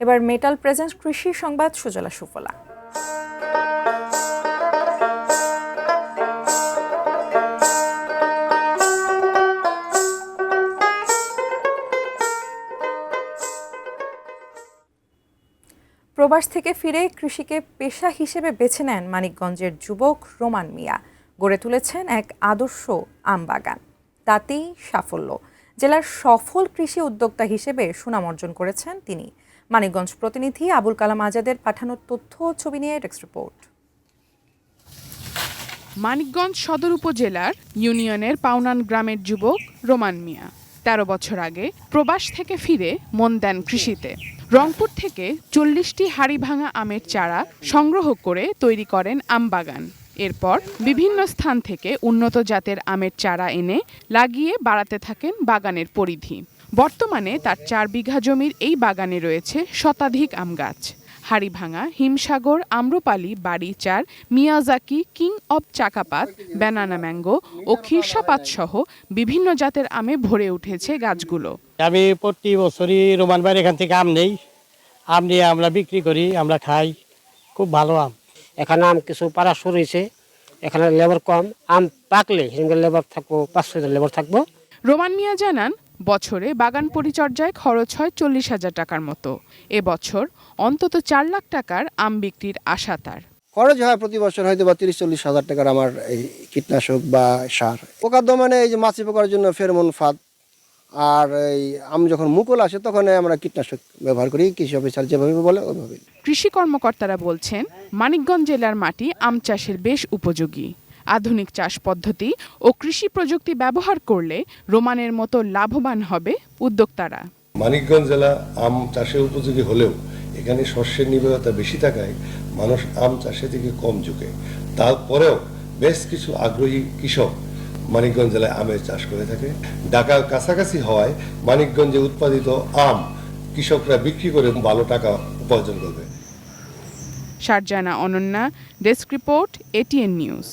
এবার metal presence কৃষি সংবাদ সুজলা সুফলা। প্রবাস থেকে ফিরে কৃষিকে পেশা হিসেবে বেছে নেন মানিকগঞ্জের যুবক রোমান মিয়া। গড়ে তুলেছেন এক আদর্শ আম বাগান, তাতেই সাফল্য। জেলার সফল কৃষি উদ্যোক্তা হিসেবে সুনাম অর্জন করেছেন তিনি। মানিকগঞ্জ প্রতিনিধি আবুল কালাম আজাদের পাঠানো তথ্য ও ছবি নিয়ে ডেস্ক রিপোর্ট। মানিকগঞ্জ সদর উপজেলার ইউনিয়নের পাউনান গ্রামের যুবক রোমান মিয়া ১৩ বছর আগে প্রবাস থেকে ফিরে মন দেন কৃষিতে। রংপুর থেকে ৪০টি হাড়ি ভাঙা আমের চারা সংগ্রহ করে তৈরি করেন আম বাগান। এরপর বিভিন্ন স্থান থেকে উন্নত জাতের আমের চারা এনে লাগিয়ে বাড়াতে থাকেন বাগানের পরিধি। বর্তমানে তার ৪ বিঘা জমির এই বাগানে রয়েছে শতাধিক আম গাছ। হাড়িভাঙা, হিমসাগর, আম্রপালি, বাড়িচার, Miyazaki, king of Chakapat, banana mango ও খিরসাপাত সহ বিভিন্ন জাতের আমে ভরে উঠেছে গাছগুলো। আমি প্রতি বছরই রোমান ভাইয়ের এখান থেকে আম নেই, আম নিয়ে আমরা বিক্রি করি, আমরা খাই। খুব ভালো আম। এখানে আম কিছু পাড়া শুরু হয়েছে, এখানে লেবার কম, আম পাকলে লেবার থাকবো ৫-৬জন লেবার থাকবো। রোমান মিয়া জানান, বছরে বাগান পরিচর্যায় খরচ হয় ৪০,০০০ টাকার মতো। এবছর অন্তত ৪ লাখ টাকার আম বিক্রির আশা তার। খরচ হয় প্রতি বছর হয়তো বা ৩০-৪০ হাজার টাকার আমার এই কীটনাশক বা সার। পোকার দমনে এই যে মাছি পোকার জন্য ফেরোমন ফাঁদ, আর এই আম যখন মুকুল আসে তখন আমরা কীটনাশক ব্যবহার করি, কৃষি অফিসার যেভাবে বলে ওইভাবে। কৃষি কর্মকর্তারা বলছেন, মানিকগঞ্জ জেলার মাটি আম চাষের বেশ উপযোগী। আধুনিক চাষ পদ্ধতি ও কৃষি প্রযুক্তি ব্যবহার করলে রোমানের মতো লাভবান হবে উদ্যোক্তারা। মানিকগঞ্জ জেলা আম চাষে উপযোগী হলেও এখানে শস্যের নিবিড়তা বেশি থাকায় মানুষ আম চাষে থেকে কম ঝুঁকে। তারপরেও বেশ কিছু আগ্রহী কৃষক মানিকগঞ্জ জেলায় আমের চাষ করে থাকে। ঢাকার কাছাকাছি হওয়ায় মানিকগঞ্জে উৎপাদিত আম কৃষকরা বিক্রি করে ভালো টাকা উপার্জন করবে। Sharjana Ananya, desk report, ATN news.